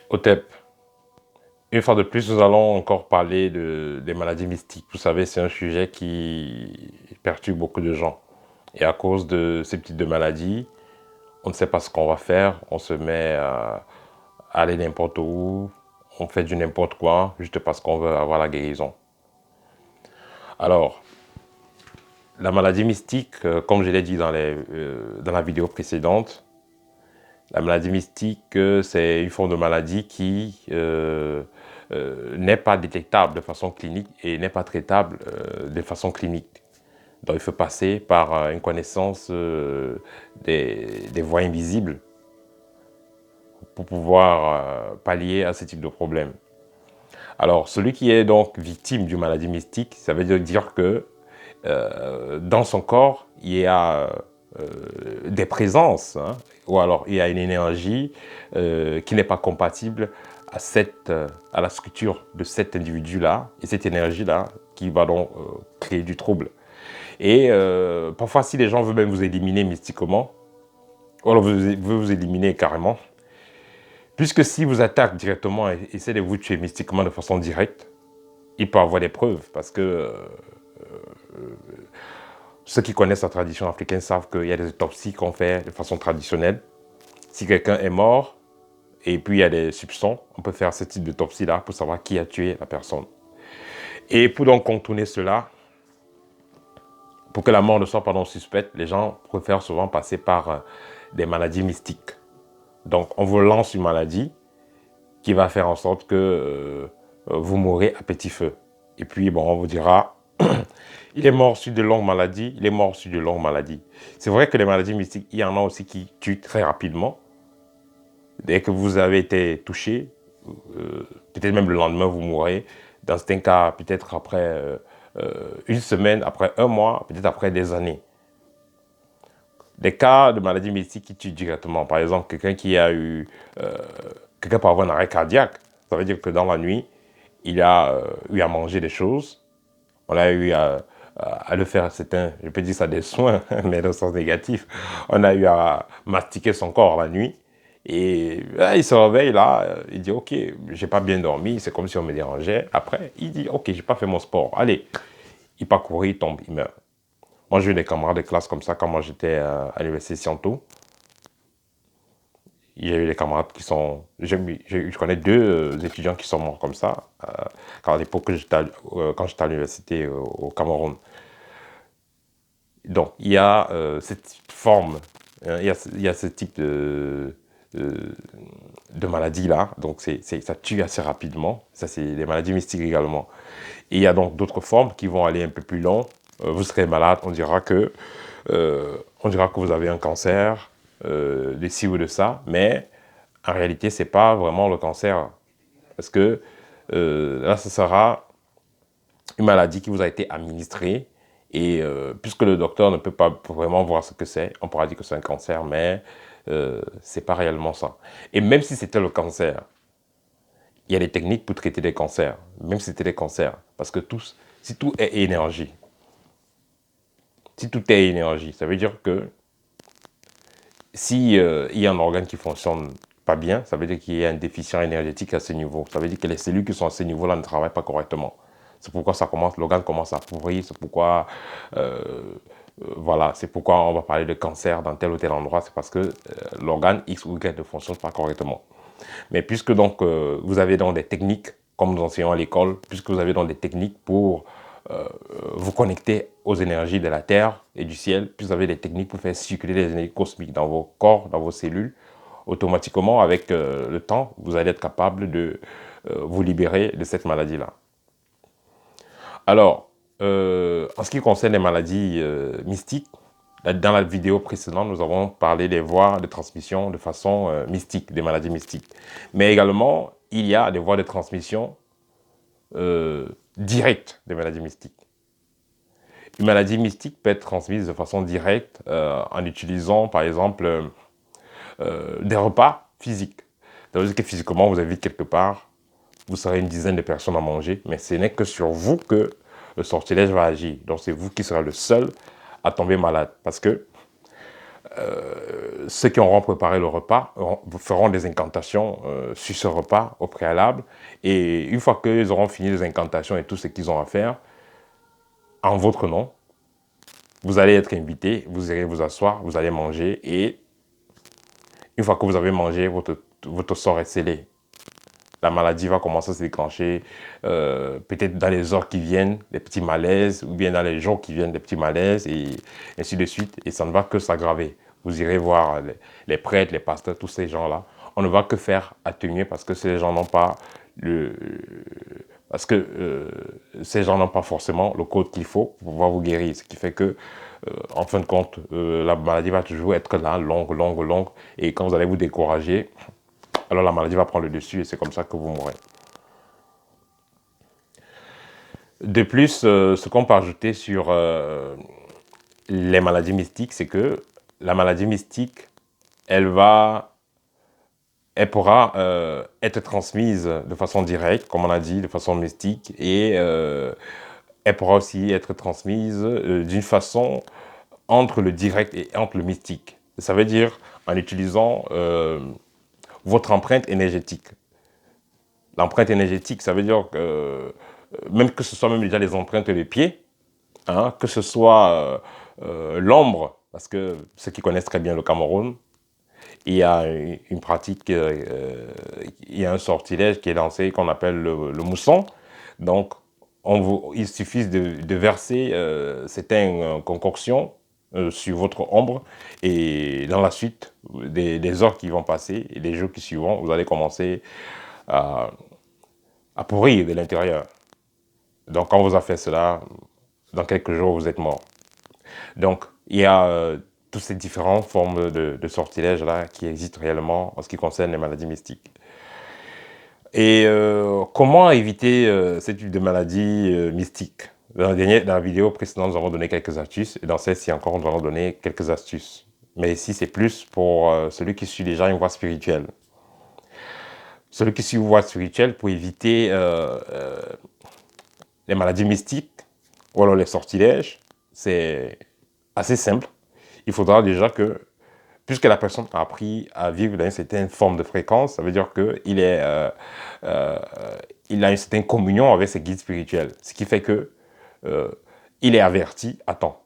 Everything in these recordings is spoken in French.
Otep, une fois de plus, nous allons encore parler des maladies mystiques. Vous savez, c'est un sujet qui perturbe beaucoup de gens. Et à cause de ces types de maladies, on ne sait pas ce qu'on va faire. On se met à aller n'importe où. On fait du n'importe quoi juste parce qu'on veut avoir la guérison. Alors, la maladie mystique, comme je l'ai dit dans la vidéo précédente, la maladie mystique, c'est une forme de maladie qui n'est pas détectable de façon clinique et n'est pas traitable de façon clinique. Donc il faut passer par une connaissance des voies invisibles pour pouvoir pallier à ce type de problème. Alors celui qui est donc victime d'une maladie mystique, ça veut dire que dans son corps, il y a des présences, hein, ou alors il y a une énergie qui n'est pas compatible à la structure de cet individu-là, et cette énergie-là qui va donc créer du trouble. Et parfois, si les gens veulent même vous éliminer mystiquement, ou alors veulent vous éliminer carrément, puisque si vous attaquent directement et essaient de vous tuer mystiquement de façon directe, il peut avoir des preuves, parce que ceux qui connaissent la tradition africaine savent qu'il y a des autopsies qu'on fait de façon traditionnelle. Si quelqu'un est mort, et puis il y a des soupçons, on peut faire ce type d'autopsie-là pour savoir qui a tué la personne. Et pour donc contourner cela, pour que la mort ne soit pas non suspecte, les gens préfèrent souvent passer par des maladies mystiques. Donc on vous lance une maladie qui va faire en sorte que vous mourrez à petit feu. Et puis bon, on vous dira, il est mort sur de longues maladies, il est mort sur de longues maladies. C'est vrai que les maladies mystiques, il y en a aussi qui tuent très rapidement. Dès que vous avez été touché, peut-être même le lendemain, vous mourrez. Dans certains cas, peut-être après une semaine, après un mois, peut-être après des années. Des cas de maladies mystiques qui tuent directement. Par exemple, quelqu'un qui a eu... quelqu'un peut avoir un arrêt cardiaque. Ça veut dire que dans la nuit, il a eu à manger des choses. On a eu à le faire, je peux dire ça des soins, mais dans le sens négatif. On a eu à mastiquer son corps la nuit. Et là, il se réveille là, il dit ok, j'ai pas bien dormi, c'est comme si on me dérangeait. Après, il dit ok, j'ai pas fait mon sport. Allez, il part courir, il tombe, il meurt. Moi, j'ai eu des camarades de classe comme ça quand moi j'étais à l'université Sciences. Il y a eu des camarades qui sont... Je connais deux étudiants qui sont morts comme ça, à l'époque quand j'étais à l'université au Cameroun. Donc, il y a cette forme, hein, il y a ce type de maladie-là. Donc, ça tue assez rapidement. Ça, c'est des maladies mystiques également. Et il y a donc d'autres formes qui vont aller un peu plus long. Vous serez malade, on dira que vous avez un cancer, de ci ou de ça, mais en réalité, ce n'est pas vraiment le cancer. Parce que là, ce sera une maladie qui vous a été administrée. Et puisque le docteur ne peut pas vraiment voir ce que c'est, on pourra dire que c'est un cancer, mais ce n'est pas réellement ça. Et même si c'était le cancer, il y a des techniques pour traiter des cancers, même si c'était des cancers. Parce que si tout est énergie, ça veut dire que si il y a un organe qui fonctionne pas bien, ça veut dire qu'il y a un déficient énergétique à ce niveau. Ça veut dire que les cellules qui sont à ce niveau-là ne travaillent pas correctement. C'est pourquoi l'organe commence à pourrir, c'est pourquoi, voilà, c'est pourquoi on va parler de cancer dans tel ou tel endroit, c'est parce que l'organe X ou Y ne fonctionne pas correctement. Mais puisque donc vous avez donc des techniques, comme nous enseignons à l'école, puisque vous avez donc des techniques pour vous connecter aux énergies de la Terre et du ciel, puis vous avez des techniques pour faire circuler les énergies cosmiques dans vos corps, dans vos cellules, automatiquement, avec le temps, vous allez être capable de vous libérer de cette maladie-là. Alors, en ce qui concerne les maladies mystiques, dans la vidéo précédente, nous avons parlé des voies de transmission de façon mystique, des maladies mystiques. Mais également, il y a des voies de transmission directes des maladies mystiques. Une maladie mystique peut être transmise de façon directe en utilisant, par exemple, des repas physiques. Ça veut dire que physiquement, vous invitez quelque part, vous serez une dizaine de personnes à manger, mais ce n'est que sur vous que le sortilège va agir. Donc, c'est vous qui serez le seul à tomber malade. Parce que ceux qui auront préparé le repas feront des incantations sur ce repas au préalable. Et une fois qu'ils auront fini les incantations et tout ce qu'ils ont à faire, en votre nom, vous allez être invité, vous irez vous asseoir, vous allez manger. Et une fois que vous avez mangé, votre sort est scellé. La maladie va commencer à se déclencher, peut-être dans les heures qui viennent, des petits malaises, ou bien dans les jours qui viennent, des petits malaises, et ainsi de suite. Et ça ne va que s'aggraver. Vous irez voir les prêtres, les pasteurs, tous ces gens-là. On ne va que faire atténuer parce que ces gens n'ont pas ces gens n'ont pas forcément le code qu'il faut pour pouvoir vous guérir. Ce qui fait que, en fin de compte, la maladie va toujours être là, longue, longue, longue. Et quand vous allez vous décourager, alors la maladie va prendre le dessus et c'est comme ça que vous mourrez. De plus, ce qu'on peut ajouter sur les maladies mystiques, c'est que la maladie mystique, elle pourra être transmise de façon directe, comme on a dit, de façon mystique, et elle pourra aussi être transmise d'une façon entre le direct et entre le mystique. Ça veut dire en utilisant votre empreinte énergétique. L'empreinte énergétique, ça veut dire que même que ce soit même déjà les empreintes des pieds, hein, que ce soit l'ombre, parce que ceux qui connaissent très bien le Cameroun, il y a une pratique, il y a un sortilège qui est lancé qu'on appelle le mousson. Donc, il suffit de verser certaines concoctions sur votre ombre et dans la suite des heures qui vont passer et des jours qui suivront, vous allez commencer à pourrir de l'intérieur. Donc, quand on vous a fait cela, dans quelques jours, vous êtes mort. Donc, il y a toutes ces différentes formes de sortilèges là qui existent réellement en ce qui concerne les maladies mystiques. Et comment éviter ce type de maladies mystiques? Dans la vidéo précédente, nous avons donné quelques astuces, et dans celle-ci encore, nous allons donner quelques astuces. Mais ici, c'est plus pour celui qui suit déjà une voie spirituelle. Celui qui suit une voie spirituelle, pour éviter les maladies mystiques, ou alors les sortilèges, c'est assez simple. Il faudra déjà que, puisque la personne a appris à vivre dans une certaine forme de fréquence, ça veut dire qu'il il a une certaine communion avec ses guides spirituels. Ce qui fait que il est averti à temps.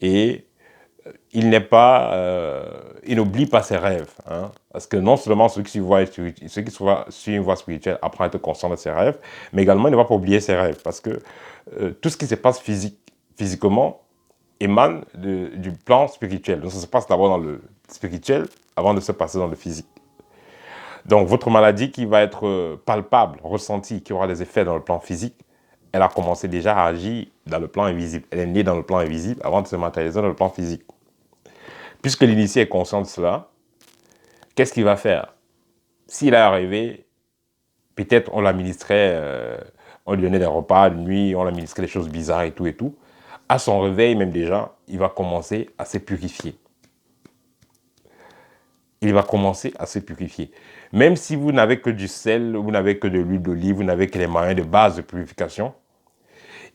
Et il n'oublie pas ses rêves. Hein, parce que non seulement ceux qui suivent une voie spirituelle apprennent à être conscient de ses rêves, mais également il ne va pas oublier ses rêves. Parce que tout ce qui se passe physiquement émane du plan spirituel. Donc ça se passe d'abord dans le spirituel avant de se passer dans le physique. Donc votre maladie qui va être palpable, ressentie, qui aura des effets dans le plan physique, elle a commencé déjà à agir dans le plan invisible. Elle est née dans le plan invisible avant de se matérialiser dans le plan physique. Puisque l'initié est conscient de cela, qu'est-ce qu'il va faire? S'il est arrivé, peut-être on l'administrait, on lui donnait des repas de nuit, on l'administrait des choses bizarres et tout. À son réveil même déjà, il va commencer à se purifier. Il va commencer à se purifier. Même si vous n'avez que du sel, vous n'avez que de l'huile d'olive, vous n'avez que les moyens de base de purification,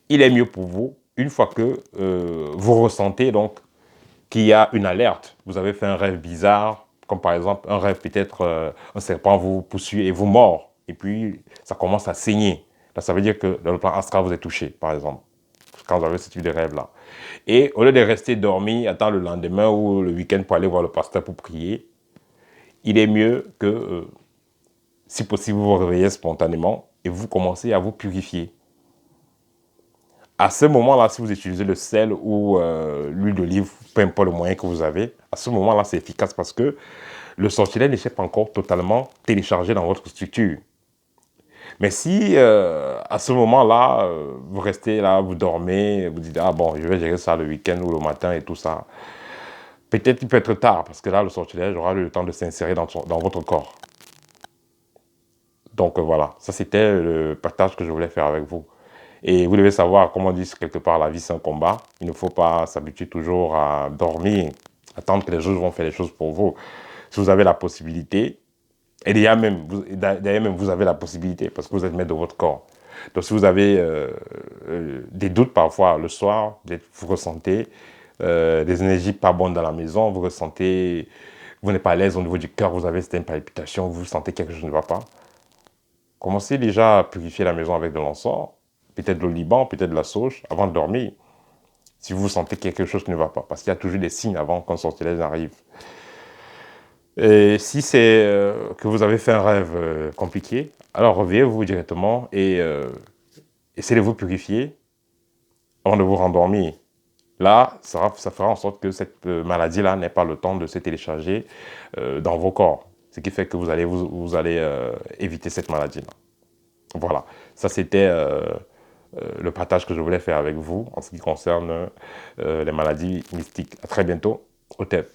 il est mieux pour vous, une fois que vous ressentez donc qu'il y a une alerte. Vous avez fait un rêve bizarre, comme par exemple un rêve peut-être un serpent vous poursuit et vous mord. Et puis ça commence à saigner. Là, ça veut dire que dans le plan astral, vous êtes touché, par exemple, quand vous avez ce type de rêve-là. Et au lieu de rester dormi, attendre le lendemain ou le week-end pour aller voir le pasteur pour prier, il est mieux que, si possible, vous vous réveillez spontanément et vous commencez à vous purifier. À ce moment-là, si vous utilisez le sel ou l'huile d'olive, peu importe le moyen que vous avez, à ce moment-là, c'est efficace parce que le sortilège n'est pas encore totalement téléchargé dans votre structure. Mais si à ce moment-là, vous restez là, vous dormez, vous dites « Ah bon, je vais gérer ça le week-end ou le matin et tout ça », peut-être qu'il peut être tard parce que là, le sortilège aura le temps de s'insérer dans votre corps. Donc voilà, ça c'était le partage que je voulais faire avec vous. Et vous devez savoir, comme on dit quelque part, la vie c'est un combat. Il ne faut pas s'habituer toujours à dormir, attendre que les autres vont faire les choses pour vous. Si vous avez la possibilité, et d'ailleurs même, vous avez la possibilité parce que vous êtes maître de votre corps. Donc si vous avez des doutes parfois le soir, vous ressentez, des énergies pas bonnes dans la maison, vous ressentez, vous n'êtes pas à l'aise au niveau du cœur, vous avez certaines palpitations, vous sentez quelque chose ne va pas. Commencez déjà à purifier la maison avec de l'encens, peut-être le Liban, peut-être de la sauge, avant de dormir, si vous sentez que quelque chose ne va pas, parce qu'il y a toujours des signes avant qu'un sortilège arrive. Et si c'est que vous avez fait un rêve compliqué, alors réveillez-vous directement et essayez de vous purifier avant de vous rendormir. Là, ça fera en sorte que cette maladie-là n'ait pas le temps de se télécharger dans vos corps. Ce qui fait que vous allez éviter cette maladie-là. Voilà, ça c'était le partage que je voulais faire avec vous en ce qui concerne les maladies mystiques. À très bientôt au TEP.